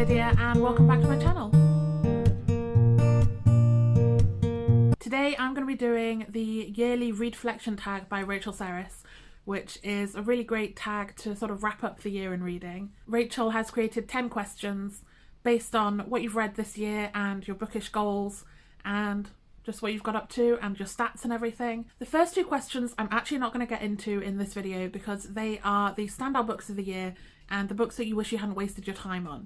Lydia and welcome back to my channel. Today I'm going to be doing the yearly readflection tag by Rachel Serris, which is a really great tag to sort of wrap up the year in reading. Rachel has created 10 questions based on what you've read this year and your bookish goals and just what you've got up to and your stats and everything. The first two questions I'm actually not going to get into in this video because they are the standout books of the year and the books that you wish you hadn't wasted your time on.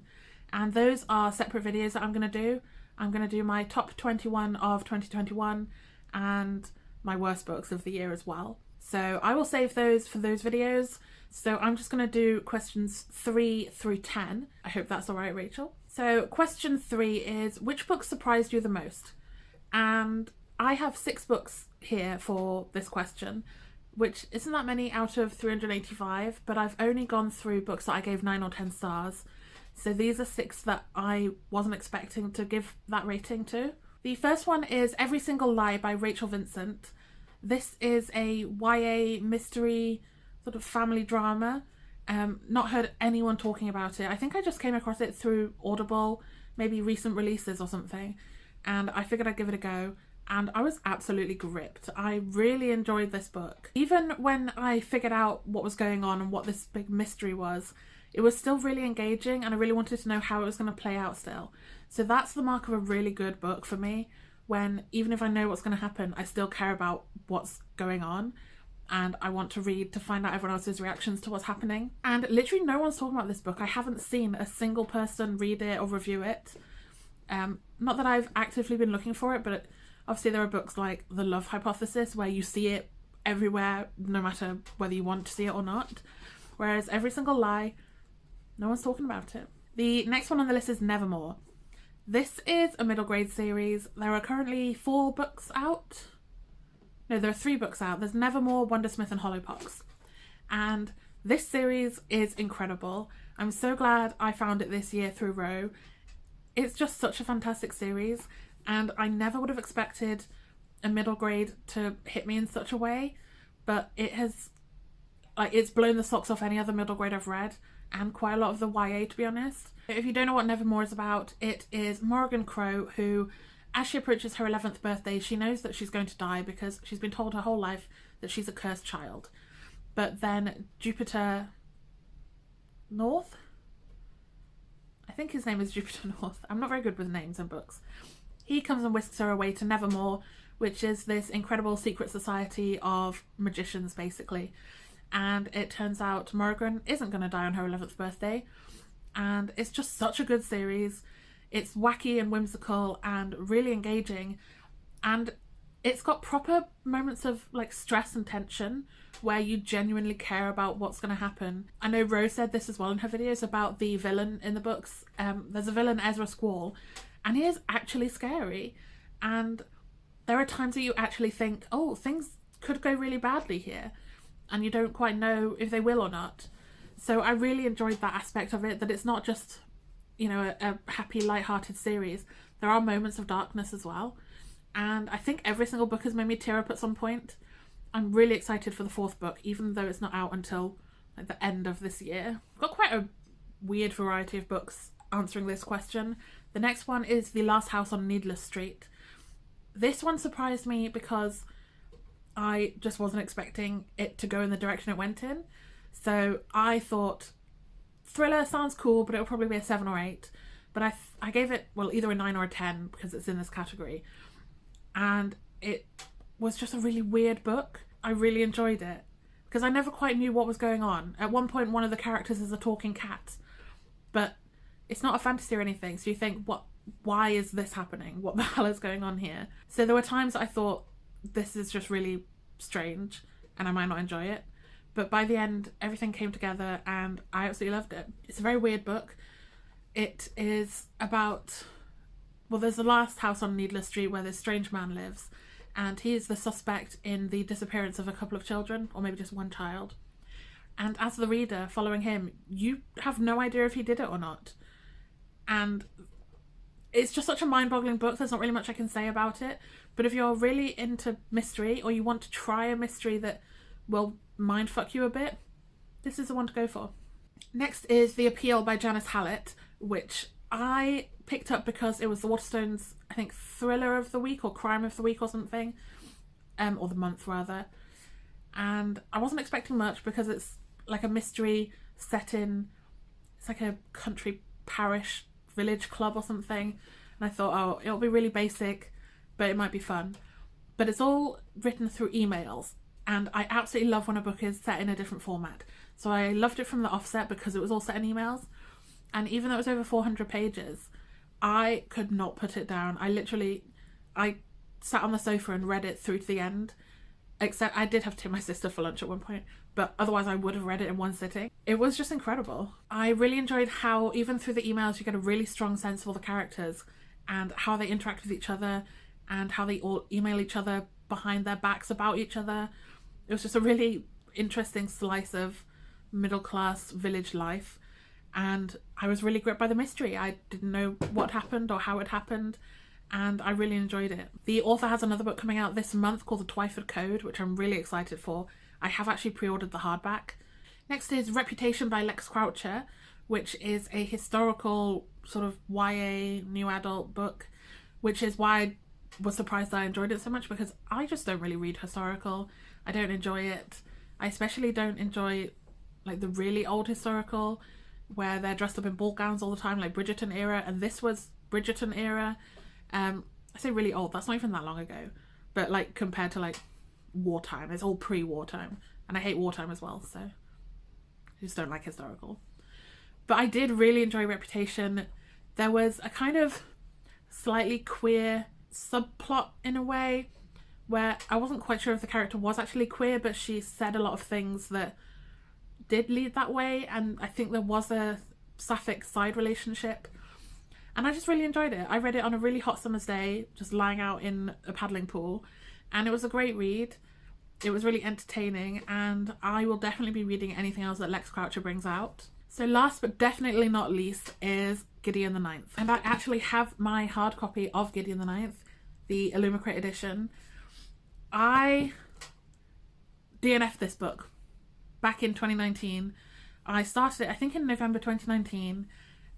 And those are separate videos that I'm going to do. I'm going to do my top 21 of 2021 and my worst books of the year as well. So I will save those for those videos. So I'm just going to do questions 3 through 10. I hope that's all right, Rachel. So question 3 is, which book surprised you the most? And I have 6 books here for this question, which isn't that many out of 385, but I've only gone through books that I gave 9 or 10 stars. So these are 6 that I wasn't expecting to give that rating to. The first one is Every Single Lie by Rachel Vincent. This is a YA mystery sort of family drama. Not heard anyone talking about it. I think I just came across it through Audible, maybe recent releases or something, and I figured I'd give it a go. And I was absolutely gripped. I really enjoyed this book. Even when I figured out what was going on and what this big mystery was, it was still really engaging and I really wanted to know how it was going to play out still. So that's the mark of a really good book for me, when even if I know what's going to happen, I still care about what's going on and I want to read to find out everyone else's reactions to what's happening. And literally no one's talking about this book. I haven't seen a single person read it or review it. Not that I've actively been looking for it, but obviously there are books like The Love Hypothesis where you see it everywhere no matter whether you want to see it or not. Whereas Every Single Lie, no one's talking about it. The next one on the list is Nevermore. This is a middle grade series. There are currently 4 books out. No, there are 3 books out. There's Nevermore, Wondersmith and Hollowpox. And this series is incredible. I'm so glad I found it this year through Row. It's just such a fantastic series. And I never would have expected a middle grade to hit me in such a way, but it has, it's blown the socks off any other middle grade I've read, and quite a lot of the YA, to be honest. If you don't know what Nevermore is about, it is Morrigan Crow who, as she approaches her 11th birthday, she knows that she's going to die because she's been told her whole life that she's a cursed child. But then Jupiter North? I think his name is Jupiter North. I'm not very good with names in books. He comes and whisks her away to Nevermore, which is this incredible secret society of magicians, basically. And it turns out Morrigan isn't going to die on her 11th birthday. And it's just such a good series. It's wacky and whimsical and really engaging. And it's got proper moments of stress and tension where you genuinely care about what's going to happen. I know Rose said this as well in her videos about the villain in the books. There's a villain, Ezra Squall, and he is actually scary. And there are times that you actually think, oh, things could go really badly here. And you don't quite know if they will or not. So I really enjoyed that aspect of it, that it's not just, a happy, light-hearted series. There are moments of darkness as well. And I think every single book has made me tear up at some point. I'm really excited for the 4th book, even though it's not out until the end of this year. I've got quite a weird variety of books answering this question. The next one is The Last House on Needless Street. This one surprised me because I just wasn't expecting it to go in the direction it went in. So I thought thriller sounds cool, but it'll probably be a 7 or 8. But I gave it, either a 9 or a 10 because it's in this category. And it was just a really weird book. I really enjoyed it because I never quite knew what was going on. At one point, one of the characters is a talking cat, but it's not a fantasy or anything. So you think, why is this happening? What the hell is going on here? So there were times that I thought, this is just really strange and I might not enjoy it. But by the end, everything came together and I absolutely loved it. It's a very weird book. It is about, there's the last house on Needless Street where this strange man lives, and he is the suspect in the disappearance of a couple of children, or maybe just one child. And as the reader following him, you have no idea if he did it or not. And it's just such a mind-boggling book. There's not really much I can say about it. But if you're really into mystery, or you want to try a mystery that will mindfuck you a bit, this is the one to go for. Next is The Appeal by Janice Hallett, which I picked up because it was the Waterstones, I think, thriller of the week or crime of the week or something, or the month rather. And I wasn't expecting much because it's like a mystery set in, it's like a country parish village club or something. And I thought, oh, it'll be really basic, but it might be fun. But it's all written through emails. And I absolutely love when a book is set in a different format. So I loved it from the offset because it was all set in emails. And even though it was over 400 pages, I could not put it down. I sat on the sofa and read it through to the end. Except I did have to take my sister for lunch at one point, but otherwise I would have read it in one sitting. It was just incredible. I really enjoyed how even through the emails you get a really strong sense of all the characters and how they interact with each other and how they all email each other behind their backs about each other. It was just a really interesting slice of middle-class village life, and I was really gripped by the mystery. I didn't know what happened or how it happened, and I really enjoyed it. The author has another book coming out this month called The Twyford Code, which I'm really excited for. I have actually pre-ordered the hardback. Next is Reputation by Lex Croucher, which is a historical sort of YA new adult book, which is why I was surprised I enjoyed it so much, because I just don't really read historical. I don't enjoy it. I especially don't enjoy like the really old historical where they're dressed up in ball gowns all the time, like Bridgerton era, and this was Bridgerton era. I say really old, that's not even that long ago, but like compared to like wartime, it's all pre-wartime, and I hate wartime as well, so I just don't like historical. But I did really enjoy Reputation. There was a kind of slightly queer subplot in a way where I wasn't quite sure if the character was actually queer, but she said a lot of things that did lead that way, and I think there was a sapphic side relationship. And I just really enjoyed it. I read it on a really hot summer's day, just lying out in a paddling pool. And it was a great read. It was really entertaining. And I will definitely be reading anything else that Lex Croucher brings out. So last but definitely not least is Gideon the Ninth. And I actually have my hard copy of Gideon the Ninth, the Illumicrate edition. I DNF'd this book back in 2019. I started it, I think, in November 2019.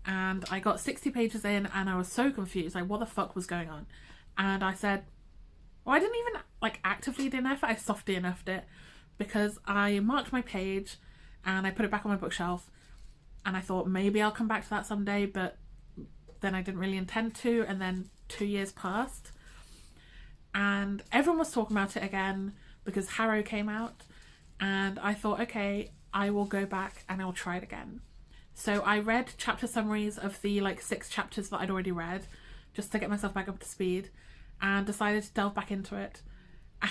And I got 60 pages in and I was so confused, like what the fuck was going on? And I said, well, I didn't even like actively DNF it, I soft DNF'd it because I marked my page and I put it back on my bookshelf and I thought maybe I'll come back to that someday, but then I didn't really intend to, and then 2 years passed and everyone was talking about it again because Harrow came out, and I thought, okay, I will go back and I'll try it again. So I read chapter summaries of the like 6 chapters that I'd already read just to get myself back up to speed, and decided to delve back into it.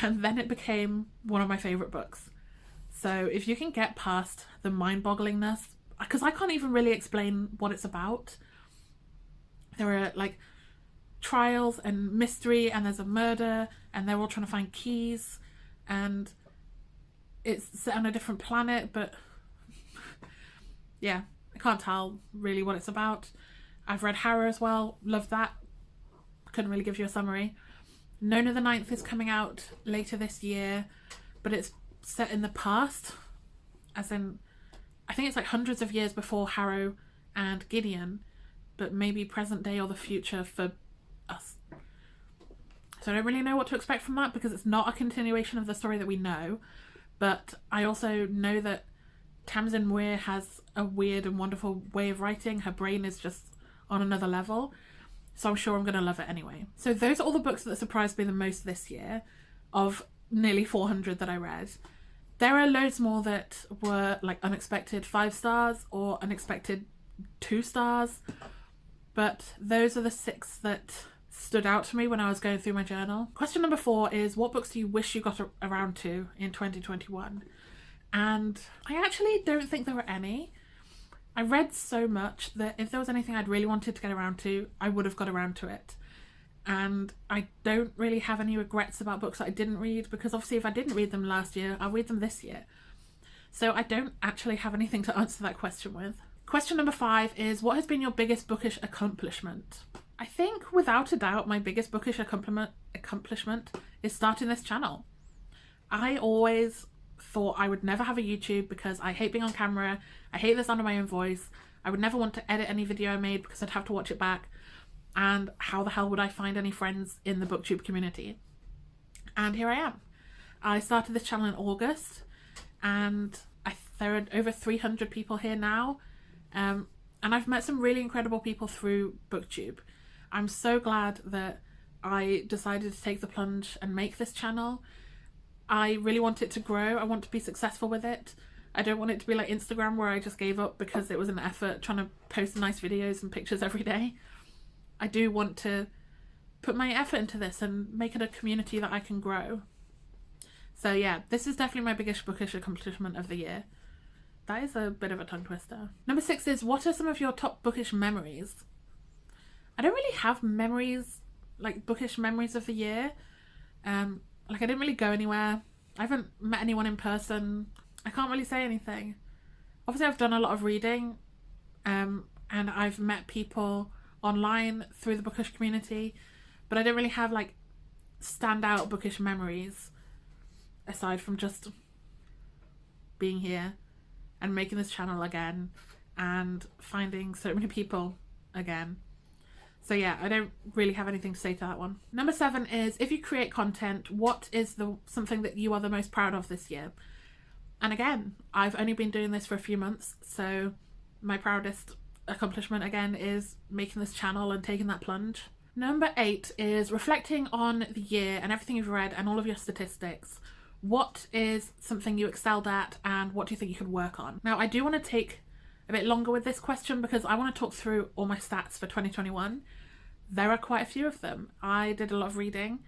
And then it became one of my favourite books. So if you can get past the mind-bogglingness, because I can't even really explain what it's about. There are like trials and mystery, and there's a murder, and they're all trying to find keys, and it's set on a different planet, but yeah. I can't tell really what it's about. I've read Harrow as well, loved that. Couldn't really give you a summary. Nona the Ninth is coming out later this year, but it's set in the past, as in, I think it's like hundreds of years before Harrow and Gideon, but maybe present day or the future for us. So I don't really know what to expect from that because it's not a continuation of the story that we know, but I also know that Tamsin Muir has a weird and wonderful way of writing. Her brain is just on another level. So I'm sure I'm going to love it anyway. So those are all the books that surprised me the most this year, of nearly 400 that I read. There are loads more that were like unexpected 5 stars or unexpected 2 stars. But those are the 6 that stood out to me when I was going through my journal. Question number 4 is, what books do you wish you got around to in 2021? And I actually don't think there were any. I read so much that if there was anything I'd really wanted to get around to, I would have got around to it. And I don't really have any regrets about books that I didn't read, because obviously if I didn't read them last year, I'll read them this year. So I don't actually have anything to answer that question with. Question number 5 is, what has been your biggest bookish accomplishment? I think without a doubt my biggest bookish accomplishment is starting this channel. I always thought I would never have a YouTube because I hate being on camera, I hate the sound of my own voice, I would never want to edit any video I made because I'd have to watch it back. And how the hell would I find any friends in the booktube community? And here I am. I started this channel in August, and there are over 300 people here now. And I've met some really incredible people through booktube. I'm so glad that I decided to take the plunge and make this channel. I really want it to grow. I want to be successful with it. I don't want it to be like Instagram where I just gave up because it was an effort trying to post nice videos and pictures every day. I do want to put my effort into this and make it a community that I can grow. So yeah, this is definitely my biggest bookish accomplishment of the year. That is a bit of a tongue twister. Number 6 is, what are some of your top bookish memories? I don't really have memories, like bookish memories of the year. Like I didn't really go anywhere. I haven't met anyone in person. I can't really say anything. Obviously I've done a lot of reading, and I've met people online through the bookish community, but I don't really have like standout bookish memories aside from just being here and making this channel again and finding so many people again. So yeah, I don't really have anything to say to that one. Number 7 is, if you create content, what is something that you are the most proud of this year? And again, I've only been doing this for a few months, so my proudest accomplishment again is making this channel and taking that plunge. Number 8 is reflecting on the year and everything you've read and all of your statistics. What is something you excelled at and what do you think you could work on? Now, I do want to take a bit longer with this question because I want to talk through all my stats for 2021. There are quite a few of them. I did a lot of reading,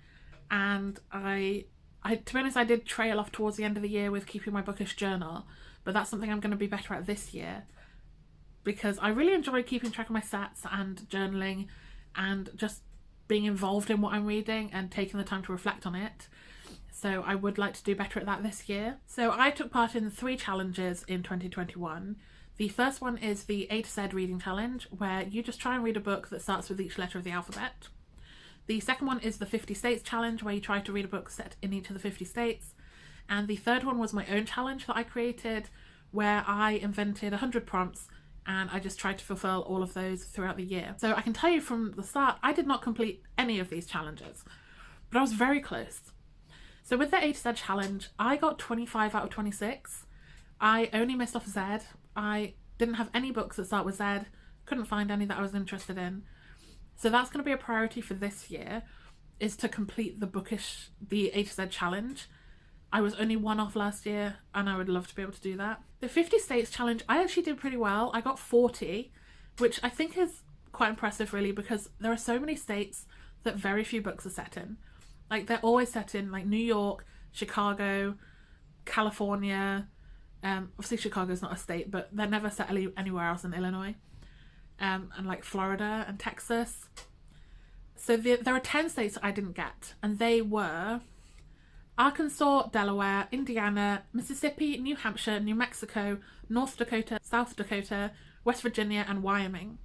and I to be honest, I did trail off towards the end of the year with keeping my bookish journal, but that's something I'm going to be better at this year because I really enjoy keeping track of my stats and journaling and just being involved in what I'm reading and taking the time to reflect on it. So I would like to do better at that this year. So I took part in 3 challenges in 2021. The first one is the A to Z reading challenge, where you just try and read a book that starts with each letter of the alphabet. The second one is the 50 states challenge, where you try to read a book set in each of the 50 states. And the third one was my own challenge that I created, where I invented 100 prompts and I just tried to fulfill all of those throughout the year. So I can tell you from the start, I did not complete any of these challenges, but I was very close. So with the A to Z challenge, I got 25 out of 26. I only missed off Z. I didn't have any books that start with Z, couldn't find any that I was interested in. So that's going to be a priority for this year, is to complete the A to Z challenge. I was only 1 off last year and I would love to be able to do that. The 50 states challenge, I actually did pretty well. I got 40, which I think is quite impressive really, because there are so many states that very few books are set in. Like they're always set in like New York, Chicago, California. Obviously Chicago's not a state, but they're never set anywhere else in Illinois. And like Florida and Texas. So there are 10 states that I didn't get, and they were Arkansas, Delaware, Indiana, Mississippi, New Hampshire, New Mexico, North Dakota, South Dakota, West Virginia, and Wyoming.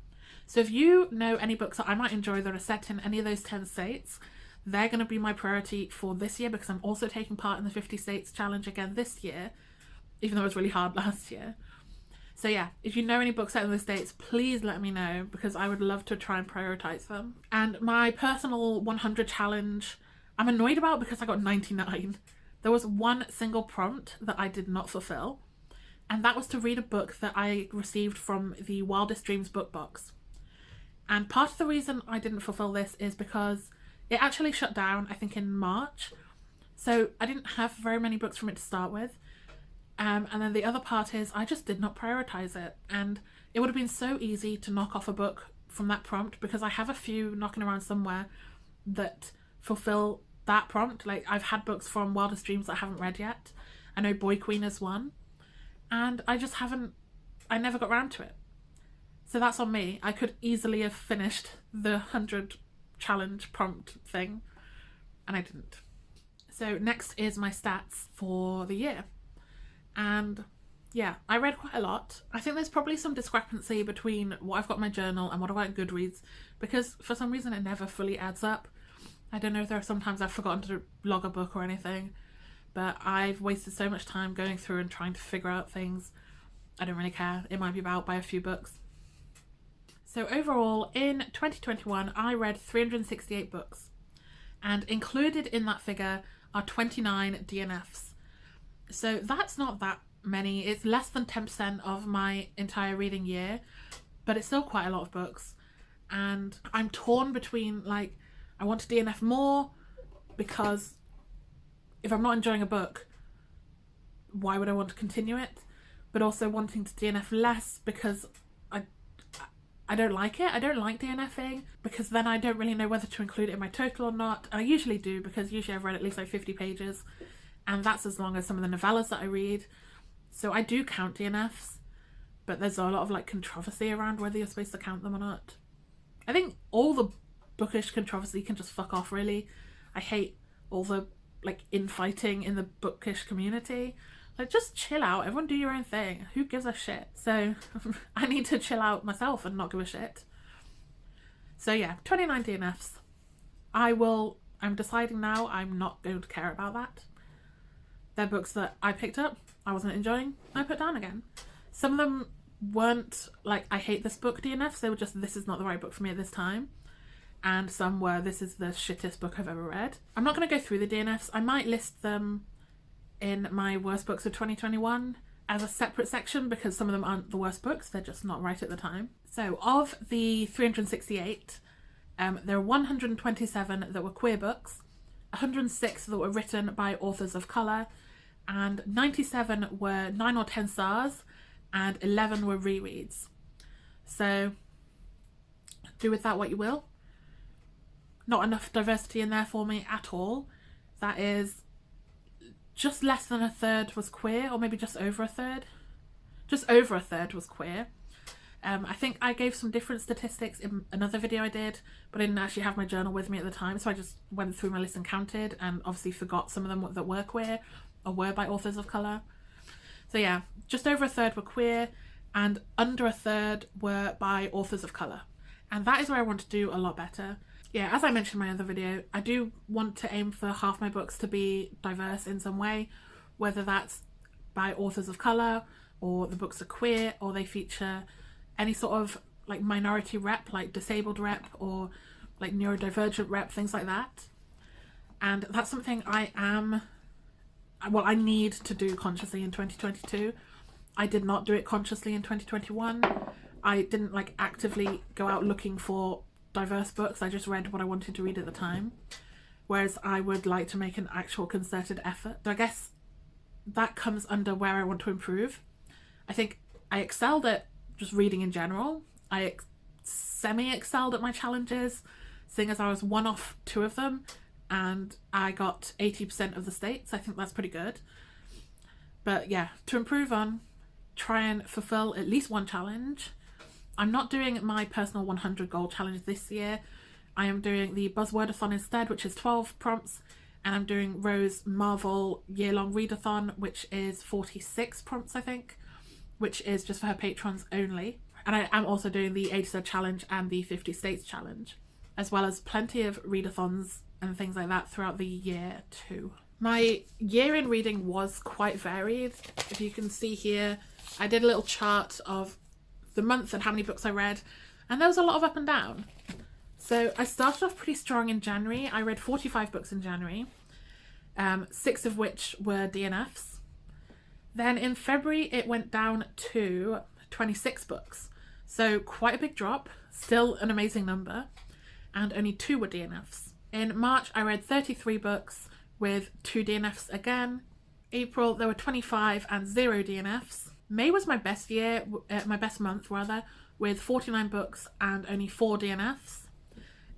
So if you know any books that I might enjoy that are set in any of those 10 states, they're going to be my priority for this year, because I'm also taking part in the 50 states challenge again this year, even though it was really hard last year. So yeah, if you know any books set in the States, please let me know, because I would love to try and prioritize them. And my personal 100 challenge, I'm annoyed about because I got 99. There was one single prompt that I did not fulfill, and that was to read a book that I received from the Wildest Dreams book box. And part of the reason I didn't fulfill this is because it actually shut down, I think, in March. So I didn't have very many books from it to start with. And then the other part is I just did not prioritize it, and it would have been so easy to knock off a book from that prompt, because I have a few knocking around somewhere that fulfill that prompt. Like I've had books from Wildest Dreams that I haven't read yet. I know Boy Queen is one, and I never got around to it. So that's on me. I could easily have finished the 100 challenge prompt thing, and I didn't. So next is my stats for the year. And yeah, I read quite a lot. I think there's probably some discrepancy between what I've got in my journal and what I've got in Goodreads, because for some reason it never fully adds up. I don't know if there are sometimes I've forgotten to log a book or anything, but I've wasted so much time going through and trying to figure out things. I don't really care. It might be out by a few books. So overall, in 2021, I read 368 books, and included in that figure are 29 DNFs. So that's not that many. It's less than 10% of my entire reading year, but it's still quite a lot of books. And I'm torn between, like, I want to DNF more because if I'm not enjoying a book, why would I want to continue it? But also wanting to DNF less because I don't like it. I don't like DNFing because then I don't really know whether to include it in my total or not. I usually do, because usually I've read at least like 50 pages, and that's as long as some of the novellas that I read. So I do count DNFs, but there's a lot of like controversy around whether you're supposed to count them or not. I think all the bookish controversy can just fuck off, really. I hate all the like infighting in the bookish community. Like, just chill out. Everyone do your own thing. Who gives a shit? So I need to chill out myself and not give a shit. So yeah, 29 DNFs. I'm deciding now I'm not going to care about that. They're books that I picked up, I wasn't enjoying, I put down again. Some of them weren't like, I hate this book DNFs. They were just, this is not the right book for me at this time. And some were, this is the shittest book I've ever read. I'm not going to go through the DNFs. I might list them in my worst books of 2021 as a separate section, because some of them aren't the worst books, they're just not right at the time. So of the 368, there are 127 that were queer books, 106 that were written by authors of colour, and 97 were 9 or 10 stars, and 11 were rereads. So do with that what you will. Not enough diversity in there for me at all. That is just less than a third was queer, or maybe just over a third. Just over a third was queer. I think I gave some different statistics in another video I did, but I didn't actually have my journal with me at the time, so I just went through my list and counted, and obviously forgot some of them that were queer or were by authors of colour. So yeah, just over a third were queer, and under a third were by authors of colour. And that is where I want to do a lot better. Yeah, as I mentioned in my other video, I do want to aim for half my books to be diverse in some way, whether that's by authors of colour, or the books are queer, or they feature any sort of like minority rep, like disabled rep, or like neurodivergent rep, things like that. And that's something I need to do consciously in 2022. I did not do it consciously in 2021. I didn't like actively go out looking for diverse books. I just read what I wanted to read at the time, whereas I would like to make an actual concerted effort. So I guess that comes under where I want to improve. I think I excelled at just reading in general. I semi-excelled at my challenges, seeing as I was one off 2 of them and I got 80% of the states. I think that's pretty good. But yeah, to improve on, try and fulfill at least one challenge. I'm not doing my personal 100 goal challenge this year. I am doing the Buzzwordathon instead, which is 12 prompts, and I'm doing Rose Marvel year-long readathon, which is 46 prompts, I think, which is just for her patrons only. And I am also doing the 80 challenge and the 50 states challenge, as well as plenty of readathons and things like that throughout the year too. My year in reading was quite varied. If you can see here, I did a little chart of the month and how many books I read, and there was a lot of up and down. So I started off pretty strong in January. I read 45 books in January, 6 of which were DNFs. Then in February it went down to 26 books, so quite a big drop, still an amazing number, and only 2 were DNFs. In March I read 33 books with 2 DNFs again. April there were 25 and 0 DNFs. May was my best month rather, with 49 books and only 4 DNFs.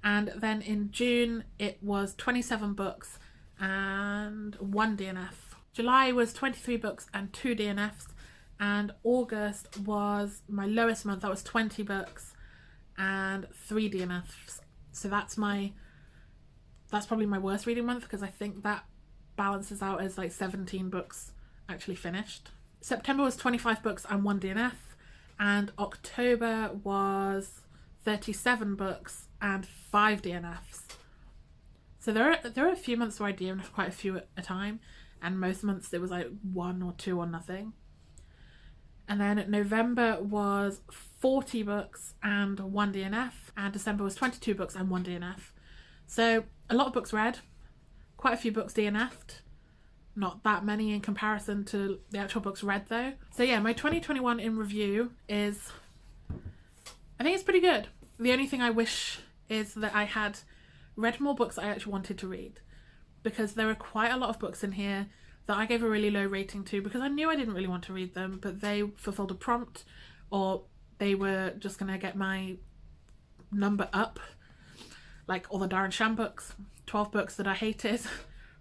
And then in June it was 27 books and 1 DNF. July was 23 books and 2 DNFs, and August was my lowest month. That was 20 books and 3 DNFs. So that's probably my worst reading month, because I think that balances out as like 17 books actually finished. September was 25 books and 1 DNF, and October was 37 books and 5 DNFs. So there are a few months where I DNF quite a few at a time, and most months it was like 1 or 2 or nothing. And then November was 40 books and 1 DNF, and December was 22 books and 1 DNF. So a lot of books read, quite a few books DNF'd. Not that many in comparison to the actual books read though. So yeah, my 2021 in review is, I think it's pretty good. The only thing I wish is that I had read more books I actually wanted to read, because there are quite a lot of books in here that I gave a really low rating to because I knew I didn't really want to read them, but they fulfilled a prompt, or they were just going to get my number up. Like all the Darren Shan books, 12 books that I hated,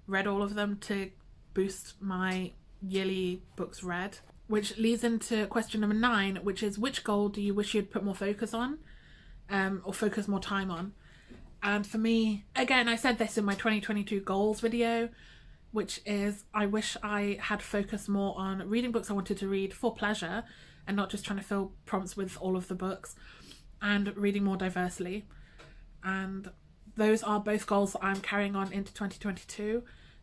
read all of them to boost my yearly books read. Which leads into question number 9, which is, which goal do you wish you'd put more focus on, or focus more time on? And for me, again, I said this in my 2022 goals video, which is I wish I had focused more on reading books I wanted to read for pleasure and not just trying to fill prompts with all of the books, and reading more diversely. And those are both goals that I'm carrying on into 2022,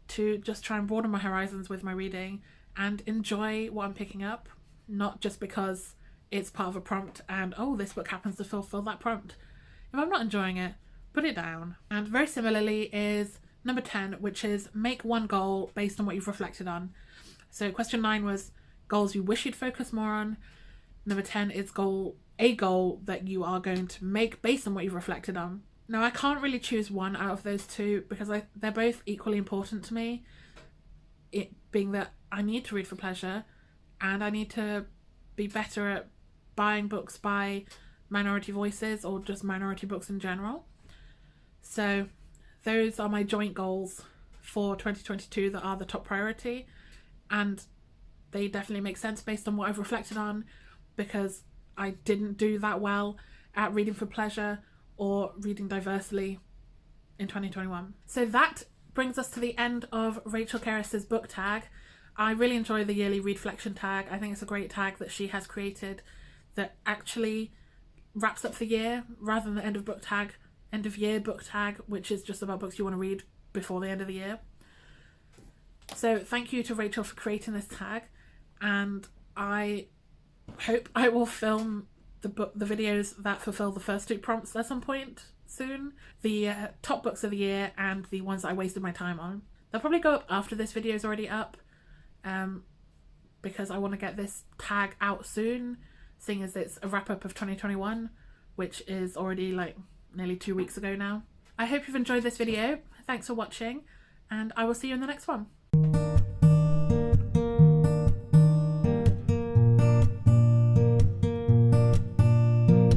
to just try and broaden my horizons with my reading and enjoy what I'm picking up, not just because it's part of a prompt and, oh, this book happens to fulfill that prompt. If I'm not enjoying it, put it down. And very similarly is number 10, which is make one goal based on what you've reflected on. So question 9 was goals you wish you'd focus more on. Number 10 is a goal that you are going to make based on what you've reflected on. Now, I can't really choose one out of those two because they're both equally important to me. It being that I need to read for pleasure and I need to be better at buying books by minority voices or just minority books in general. So those are my joint goals for 2022 that are the top priority, and they definitely make sense based on what I've reflected on, because I didn't do that well at reading for pleasure or reading diversely in 2021. So that brings us to the end of Rachel Kerris's book tag. I really enjoy the yearly readflection tag. I think it's a great tag that she has created that actually wraps up the year rather than the end of year book tag, which is just about books you want to read before the end of the year. So thank you to Rachel for creating this tag, and I hope I will film the videos that fulfill the first 2 prompts at some point soon. The top books of the year and the ones that I wasted my time on. They'll probably go up after this video is already up, because I want to get this tag out soon, seeing as it's a wrap up of 2021, which is already like nearly 2 weeks ago now. I hope you've enjoyed this video. Thanks for watching, and I will see you in the next one.